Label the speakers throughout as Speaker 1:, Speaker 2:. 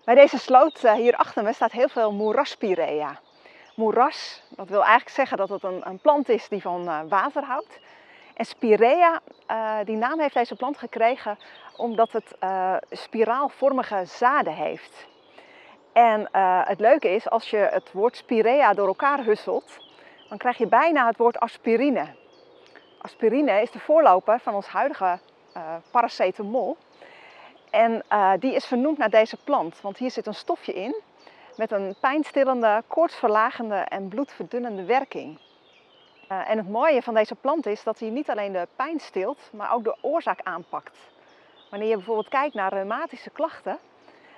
Speaker 1: Bij deze sloot hier achter me staat heel veel moeraspirea. Moeras, dat wil eigenlijk zeggen dat het een plant is die van water houdt. En spirea, die naam heeft deze plant gekregen omdat het spiraalvormige zaden heeft. En het leuke is, als je het woord spirea door elkaar husselt, dan krijg je bijna het woord aspirine. Aspirine is de voorloper van ons huidige paracetamol. En die is vernoemd naar deze plant, want hier zit een stofje in met een pijnstillende, koortsverlagende en bloedverdunnende werking. En het mooie van deze plant is dat hij niet alleen de pijn stilt, maar ook de oorzaak aanpakt. Wanneer je bijvoorbeeld kijkt naar reumatische klachten,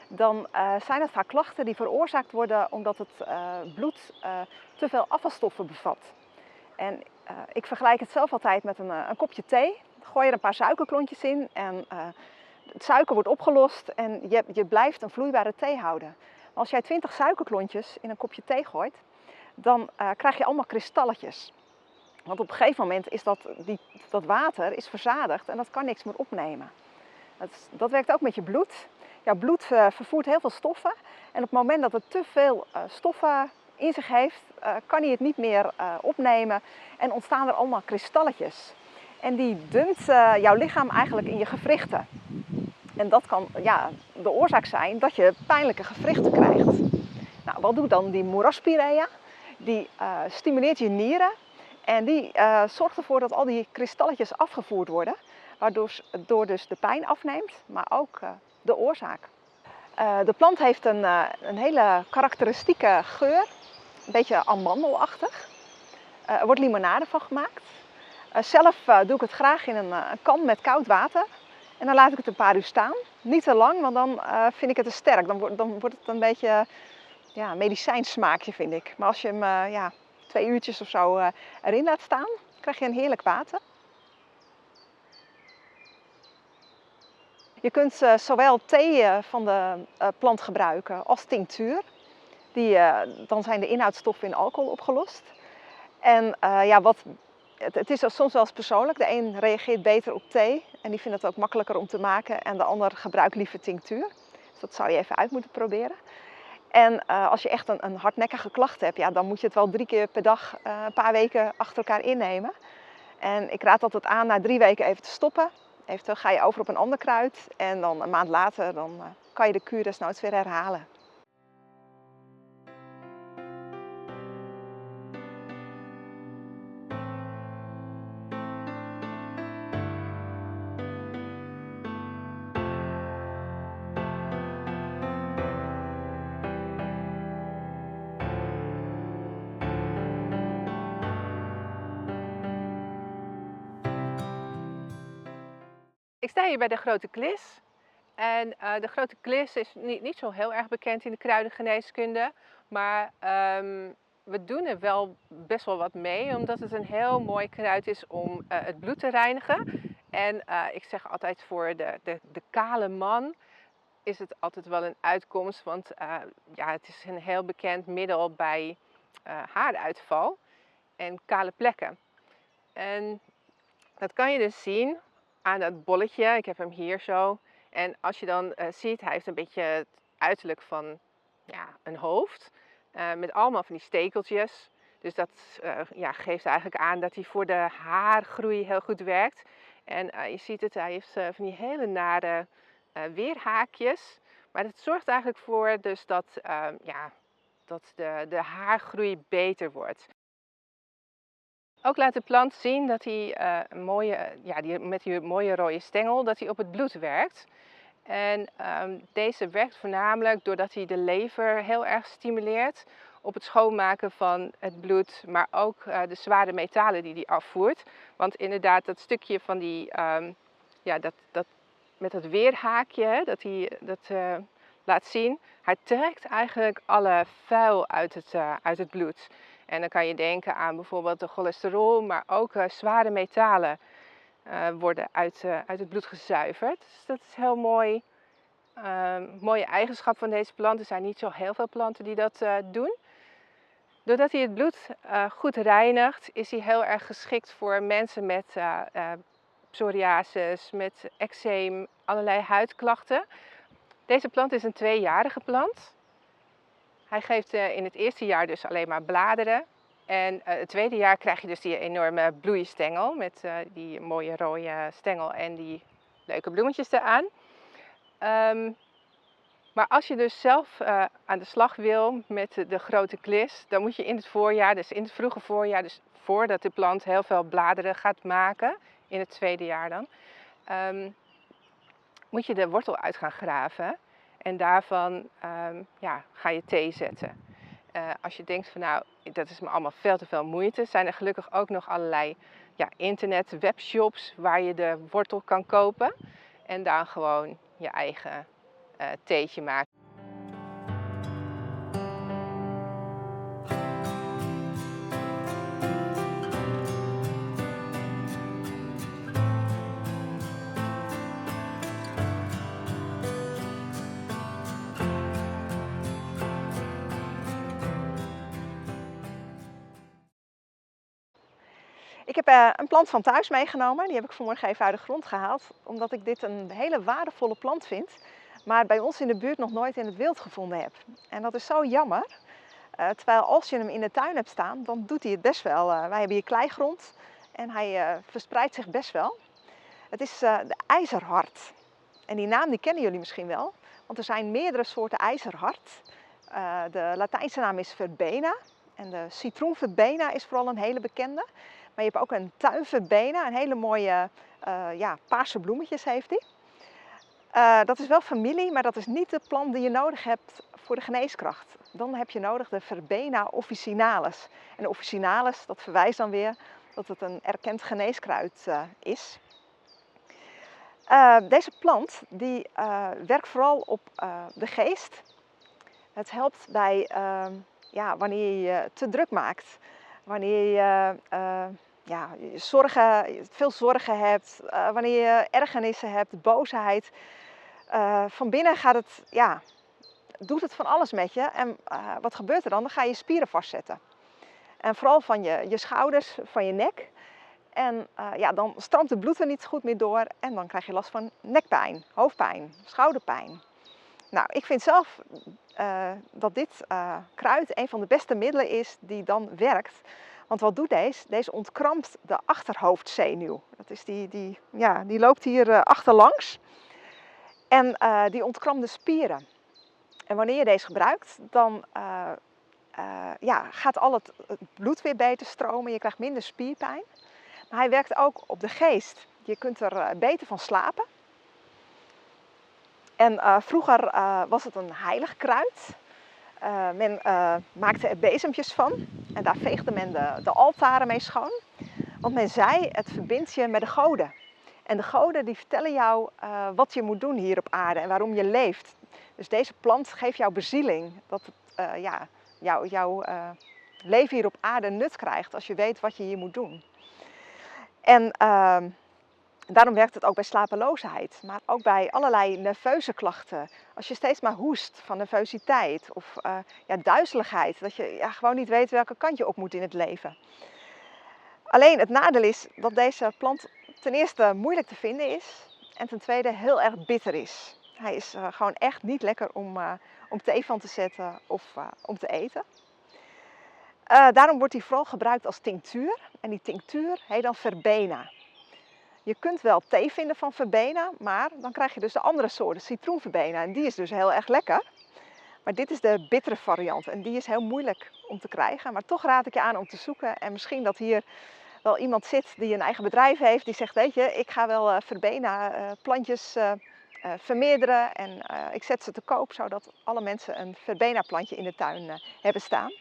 Speaker 1: dan zijn het vaak klachten die veroorzaakt worden omdat het bloed te veel afvalstoffen bevat. En ik vergelijk het zelf altijd met een kopje thee. Gooi er een paar suikerklontjes in en het suiker wordt opgelost en je blijft een vloeibare thee houden. Maar als jij 20 suikerklontjes in een kopje thee gooit, dan krijg je allemaal kristalletjes. Want op een gegeven moment is dat water is verzadigd en dat kan niks meer opnemen. Dat werkt ook met je bloed. Jouw bloed vervoert heel veel stoffen en op het moment dat het te veel stoffen in zich heeft, kan hij het niet meer opnemen en ontstaan er allemaal kristalletjes. En die dumpt jouw lichaam eigenlijk in je gewrichten. En dat kan de oorzaak zijn dat je pijnlijke gewrichten krijgt. Nou, wat doet dan die moeraspirea? Die stimuleert je nieren en die zorgt ervoor dat al die kristalletjes afgevoerd worden, waardoor dus de pijn afneemt, maar ook de oorzaak. De plant heeft een hele karakteristieke geur, een beetje amandelachtig. Er wordt limonade van gemaakt. Zelf doe ik het graag in een kan met koud water. En dan laat ik het een paar uur staan. Niet te lang, want dan vind ik het te sterk. Dan wordt het een beetje medicijnsmaakje, vind ik. Maar als je hem 2 uurtjes of zo erin laat staan, krijg je een heerlijk water. Je kunt zowel thee van de plant gebruiken als tinctuur. Dan zijn de inhoudstoffen in alcohol opgelost. En het is soms wel eens persoonlijk. De een reageert beter op thee en die vindt het ook makkelijker om te maken. En de ander gebruikt liever tinctuur. Dus dat zou je even uit moeten proberen. En als je echt een hardnekkige klacht hebt, dan moet je het wel 3 keer per dag een paar weken achter elkaar innemen. En ik raad altijd aan na 3 weken even te stoppen. Eventueel ga je over op een ander kruid en dan een maand later kan je de kuur desnoods weer herhalen.
Speaker 2: Ik sta hier bij de Grote Klis. En de Grote Klis is niet zo heel erg bekend in de kruidengeneeskunde. Maar we doen er wel best wel wat mee, omdat het een heel mooi kruid is om het bloed te reinigen. En ik zeg altijd voor de kale man is het altijd wel een uitkomst. Want het is een heel bekend middel bij haaruitval en kale plekken. En dat kan je dus zien aan dat bolletje. Ik heb hem hier zo. En als je dan ziet, hij heeft een beetje het uiterlijk van een hoofd. Met allemaal van die stekeltjes. Dus dat geeft eigenlijk aan dat hij voor de haargroei heel goed werkt. En je ziet het, hij heeft van die hele nare weerhaakjes. Maar dat zorgt eigenlijk voor dus dat de haargroei beter wordt. Ook laat de plant zien dat hij met die mooie rode stengel, dat hij op het bloed werkt. En deze werkt voornamelijk doordat hij de lever heel erg stimuleert op het schoonmaken van het bloed, maar ook de zware metalen die hij afvoert. Want inderdaad, dat stukje van die, met dat weerhaakje, dat hij laat zien, hij trekt eigenlijk alle vuil uit het bloed. En dan kan je denken aan bijvoorbeeld de cholesterol, maar ook zware metalen worden uit het bloed gezuiverd. Dus dat is heel mooi. Mooie eigenschap van deze plant. Er zijn niet zo heel veel planten die dat doen. Doordat hij het bloed goed reinigt, is hij heel erg geschikt voor mensen met psoriasis, met eczeem, allerlei huidklachten. Deze plant is een tweejarige plant. Hij geeft in het eerste jaar dus alleen maar bladeren. En het tweede jaar krijg je dus die enorme bloeistengel met die mooie rode stengel en die leuke bloemetjes eraan. Maar als je dus zelf aan de slag wil met de grote klis, dan moet je in het voorjaar, dus in het vroege voorjaar, dus voordat de plant heel veel bladeren gaat maken, in het tweede jaar dan, moet je de wortel uit gaan graven. En daarvan ga je thee zetten. Als je denkt van nou, dat is me allemaal veel te veel moeite, zijn er gelukkig ook nog allerlei internet, webshops waar je de wortel kan kopen. En daar gewoon je eigen theetje maken.
Speaker 1: Ik heb een plant van thuis meegenomen. Die heb ik vanmorgen even uit de grond gehaald. Omdat ik dit een hele waardevolle plant vind. Maar bij ons in de buurt nog nooit in het wild gevonden heb. En dat is zo jammer. Terwijl als je hem in de tuin hebt staan, dan doet hij het best wel. Wij hebben hier kleigrond en hij verspreidt zich best wel. Het is de ijzerhard. En die naam die kennen jullie misschien wel. Want er zijn meerdere soorten ijzerhard. De Latijnse naam is verbena. En de citroenverbena is vooral een hele bekende. Maar je hebt ook een tuinverbena, een hele mooie paarse bloemetjes heeft die. Dat is wel familie, maar dat is niet de plant die je nodig hebt voor de geneeskracht. Dan heb je nodig de Verbena officinalis. En de officinalis, dat verwijst dan weer dat het een erkend geneeskruid is. Deze plant die werkt vooral op de geest. Het helpt bij wanneer je je te druk maakt. Wanneer je veel zorgen hebt, wanneer je ergernissen hebt, boosheid. Van binnen doet het van alles met je. En wat gebeurt er dan? Dan ga je spieren vastzetten. En vooral van je schouders, van je nek. En dan stroomt het bloed er niet goed meer door. En dan krijg je last van nekpijn, hoofdpijn, schouderpijn. Nou, ik vind zelf dat dit kruid een van de beste middelen is die dan werkt. Want wat doet deze? Deze ontkrampt de achterhoofdzenuw. Dat is die loopt hier achterlangs. En die ontkrampt de spieren. En wanneer je deze gebruikt, dan gaat al het bloed weer beter stromen. Je krijgt minder spierpijn. Maar hij werkt ook op de geest. Je kunt er beter van slapen. En vroeger was het een heilig kruid. Men maakte er bezempjes van. En daar veegde men de altaren mee schoon. Want men zei, het verbindt je met de goden. En de goden die vertellen jou wat je moet doen hier op aarde en waarom je leeft. Dus deze plant geeft jou bezieling. Dat het jouw leven hier op aarde nut krijgt als je weet wat je hier moet doen. En daarom werkt het ook bij slapeloosheid. Maar ook bij allerlei nerveuze klachten. Als je steeds maar hoest van nervositeit of duizeligheid. Dat je gewoon niet weet welke kant je op moet in het leven. Alleen het nadeel is dat deze plant ten eerste moeilijk te vinden is. En ten tweede heel erg bitter is. Hij is gewoon echt niet lekker om thee van te zetten of om te eten. Daarom wordt hij vooral gebruikt als tinctuur. En die tinctuur heet dan verbena. Je kunt wel thee vinden van verbena, maar dan krijg je dus de andere soort, de citroenverbena. En die is dus heel erg lekker. Maar dit is de bittere variant en die is heel moeilijk om te krijgen. Maar toch raad ik je aan om te zoeken. En misschien dat hier wel iemand zit die een eigen bedrijf heeft. Die zegt, weet je, ik ga wel verbena plantjes vermeerderen. En ik zet ze te koop, zodat alle mensen een verbena plantje in de tuin hebben staan.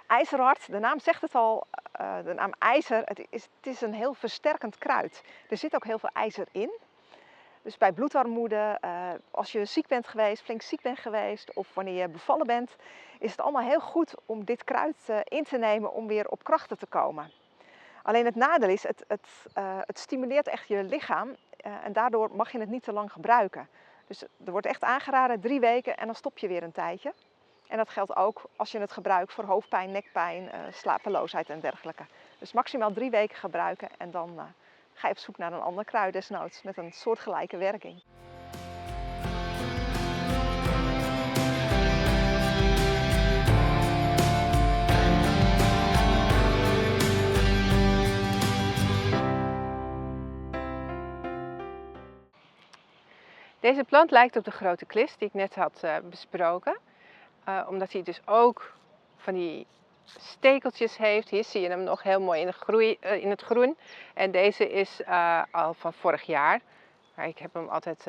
Speaker 1: IJzerhard, de naam zegt het al, de naam ijzer, het is een heel versterkend kruid. Er zit ook heel veel ijzer in. Dus bij bloedarmoede, als je ziek bent geweest, flink ziek bent geweest of wanneer je bevallen bent, is het allemaal heel goed om dit kruid in te nemen om weer op krachten te komen. Alleen het nadeel is, het stimuleert echt je lichaam en daardoor mag je het niet te lang gebruiken. Dus er wordt echt aangeraden 3 weken en dan stop je weer een tijdje. En dat geldt ook als je het gebruikt voor hoofdpijn, nekpijn, slapeloosheid en dergelijke. Dus maximaal 3 weken gebruiken en dan ga je op zoek naar een ander kruid desnoods met een soortgelijke werking.
Speaker 2: Deze plant lijkt op de grote klis die ik net had besproken. Omdat hij dus ook van die stekeltjes heeft. Hier zie je hem nog heel mooi in het groen. En deze is al van vorig jaar. Maar ik heb hem altijd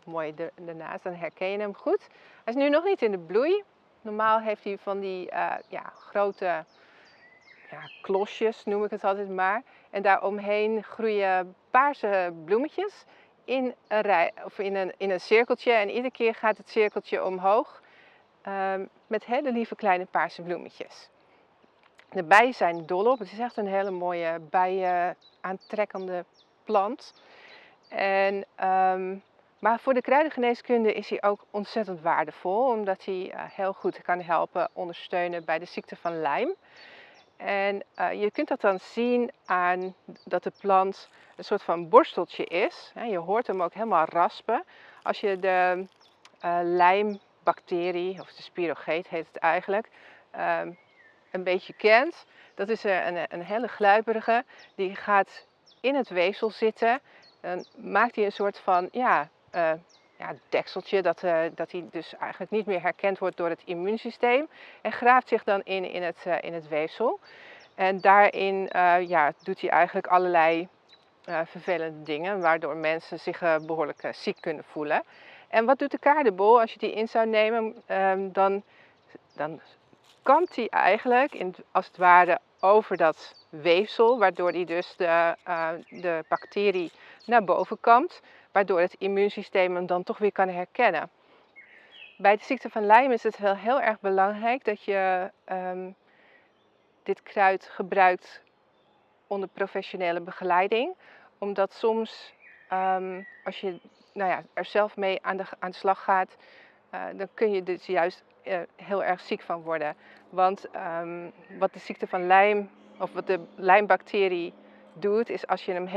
Speaker 2: mooi ernaast, dan herken je hem goed. Hij is nu nog niet in de bloei. Normaal heeft hij van die grote klosjes, noem ik het altijd maar. En daaromheen groeien paarse bloemetjes in een rij, of in een cirkeltje. En iedere keer gaat het cirkeltje omhoog met hele lieve kleine paarse bloemetjes. De bijen zijn dol op. Het is echt een hele mooie bijen aantrekkende plant. Maar voor de kruidengeneeskunde is hij ook ontzettend waardevol, omdat hij heel goed kan helpen ondersteunen bij de ziekte van Lyme. En je kunt dat dan zien aan dat de plant een soort van borsteltje is. Je hoort hem ook helemaal raspen. Als je de lijmbacterie, of de spirocheet heet het eigenlijk, een beetje kent. Dat is een hele gluiperige, die gaat in het weefsel zitten. Dan maakt hij een soort van dekseltje, dat hij dus eigenlijk niet meer herkend wordt door het immuunsysteem. En graaft zich dan in het weefsel. En daarin doet hij eigenlijk allerlei vervelende dingen, waardoor mensen zich behoorlijk ziek kunnen voelen. En wat doet de kaardebol? Als je die in zou nemen, dan kampt hij eigenlijk als het ware over dat weefsel, waardoor hij dus de bacterie naar boven kampt, waardoor het immuunsysteem hem dan toch weer kan herkennen. Bij de ziekte van Lyme is het wel heel erg belangrijk dat je dit kruid gebruikt onder professionele begeleiding, omdat soms als je er zelf mee aan de slag gaat, dan kun je dus juist heel erg ziek van worden. Want wat de ziekte van Lyme, of wat de Lyme-bacterie doet, is als je hem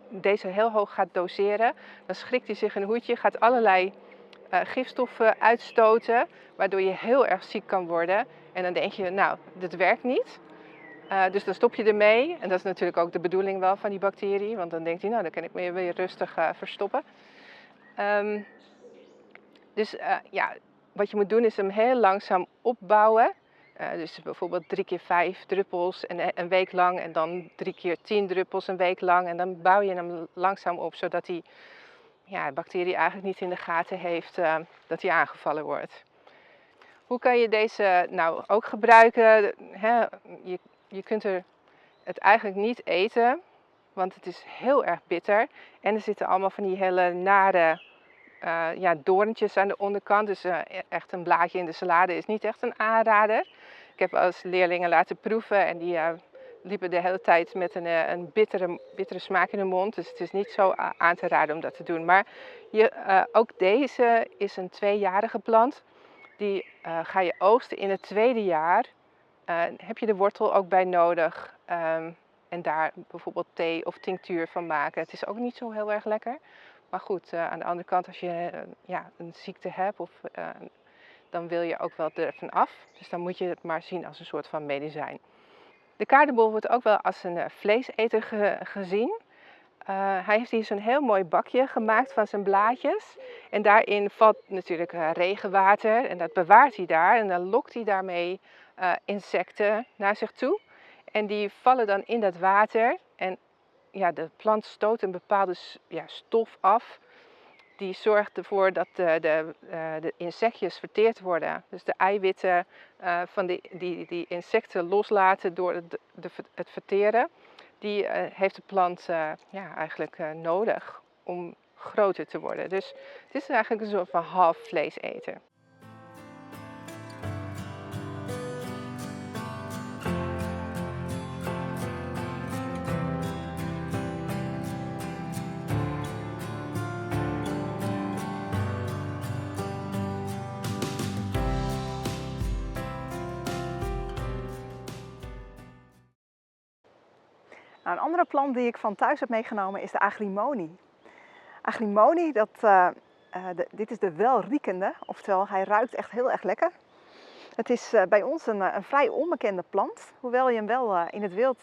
Speaker 2: deze heel hoog gaat doseren, dan schrikt hij zich een hoedje, gaat allerlei gifstoffen uitstoten, waardoor je heel erg ziek kan worden. En dan denk je, nou, dit werkt niet. Dus dan stop je ermee. En dat is natuurlijk ook de bedoeling wel van die bacterie, want dan denkt hij, nou, dan kan ik me weer rustig verstoppen. Wat je moet doen is hem heel langzaam opbouwen. Dus bijvoorbeeld 3 keer 5 druppels een week lang en dan 3 keer 10 druppels een week lang. En dan bouw je hem langzaam op, zodat die bacterie eigenlijk niet in de gaten heeft dat hij aangevallen wordt. Hoe kan je deze nou ook gebruiken? Je kunt het eigenlijk niet eten, want het is heel erg bitter. En er zitten allemaal van die hele nare doorntjes aan de onderkant. Dus echt een blaadje in de salade is niet echt een aanrader. Ik heb als leerlingen laten proeven en die liepen de hele tijd met een bittere smaak in de mond. Dus het is niet zo aan te raden om dat te doen. Maar ook deze is een 2-jarige plant. Die ga je oogsten in het 2e jaar. Heb je de wortel ook bij nodig. En daar bijvoorbeeld thee of tinctuur van maken. Het is ook niet zo heel erg lekker. Maar goed, aan de andere kant, als je een ziekte hebt, dan wil je ook wel ervan af. Dus dan moet je het maar zien als een soort van medicijn. De kaardebol wordt ook wel als een vleeseter gezien. Hij heeft hier zo'n heel mooi bakje gemaakt van zijn blaadjes. En daarin valt natuurlijk regenwater en dat bewaart hij daar. En dan lokt hij daarmee insecten naar zich toe. En die vallen dan in dat water. En de plant stoot een bepaalde stof af. Die zorgt ervoor dat de insectjes verteerd worden. Dus de eiwitten van die insecten loslaten door het verteren. Die heeft de plant eigenlijk nodig om groter te worden. Dus het is eigenlijk een soort van half vleeseter.
Speaker 1: Nou, een andere plant die ik van thuis heb meegenomen is de agrimonie. Agrimonie, dit is de welriekende, oftewel hij ruikt echt heel erg lekker. Het is bij ons een vrij onbekende plant, hoewel je hem wel in het wild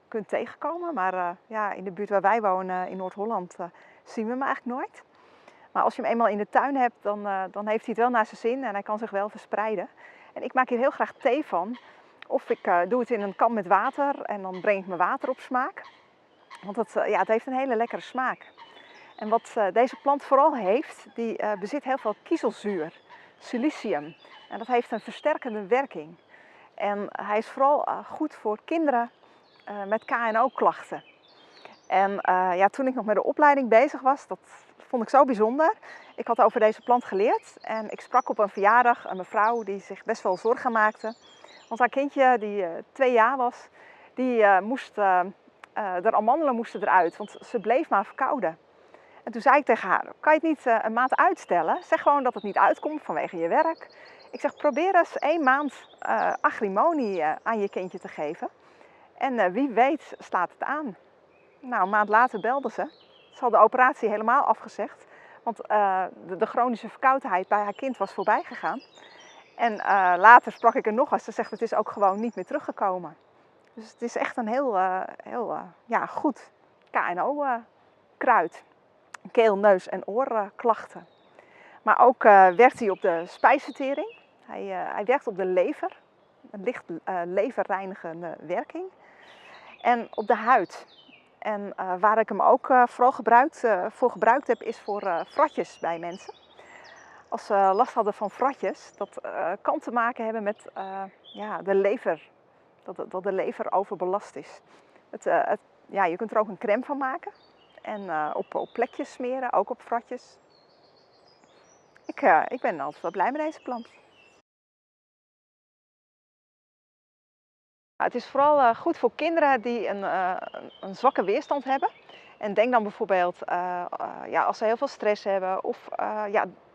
Speaker 1: kunt tegenkomen. Maar in de buurt waar wij wonen in Noord-Holland zien we hem eigenlijk nooit. Maar als je hem eenmaal in de tuin hebt, dan heeft hij het wel naar zijn zin en hij kan zich wel verspreiden. En ik maak hier heel graag thee van. Of ik doe het in een kan met water en dan breng ik mijn water op smaak. Want het heeft een hele lekkere smaak. En wat deze plant vooral heeft, die bezit heel veel kiezelzuur, silicium. En dat heeft een versterkende werking. En hij is vooral goed voor kinderen met KNO-klachten. En toen ik nog met de opleiding bezig was, dat vond ik zo bijzonder. Ik had over deze plant geleerd en ik sprak op een verjaardag een mevrouw die zich best wel zorgen maakte. Want haar kindje, die 2 jaar was, de amandelen moesten eruit, want ze bleef maar verkouden. En toen zei ik tegen haar, kan je het niet een maand uitstellen? Zeg gewoon dat het niet uitkomt vanwege je werk. Ik zeg, probeer eens 1 maand agrimonie aan je kindje te geven. En wie weet slaat het aan. Nou, een maand later belde ze. Ze had de operatie helemaal afgezegd. Want de chronische verkoudheid bij haar kind was voorbij gegaan. En later sprak ik er nog eens. Ze zegt, het is ook gewoon niet meer teruggekomen. Dus het is echt een heel goed KNO-kruid. Keel-, neus- en oorklachten. Maar ook werkt hij op de spijsvertering. Hij werkt op de lever. Een licht leverreinigende werking. En op de huid. En waar ik hem ook vooral voor gebruikt heb, is voor fratjes bij mensen. Als ze last hadden van fratjes, dat kan te maken hebben met de lever. Dat de lever overbelast is. Je kunt er ook een crème van maken. En op plekjes smeren, ook op fratjes. Ik ben altijd wel blij met deze plant. Het is vooral goed voor kinderen die een zwakke weerstand hebben. En denk dan bijvoorbeeld als ze heel veel stress hebben of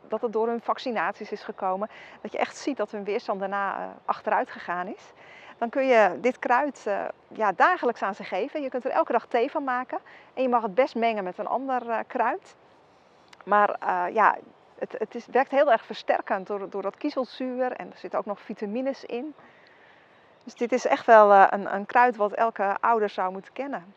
Speaker 1: dat het door hun vaccinaties is gekomen. Dat je echt ziet dat hun weerstand daarna achteruit gegaan is. Dan kun je dit kruid dagelijks aan ze geven. Je kunt er elke dag thee van maken. En je mag het best mengen met een ander kruid. Maar het werkt heel erg versterkend door dat kiezelzuur. En er zitten ook nog vitamines in. Dus dit is echt wel een kruid wat elke ouder zou moeten kennen.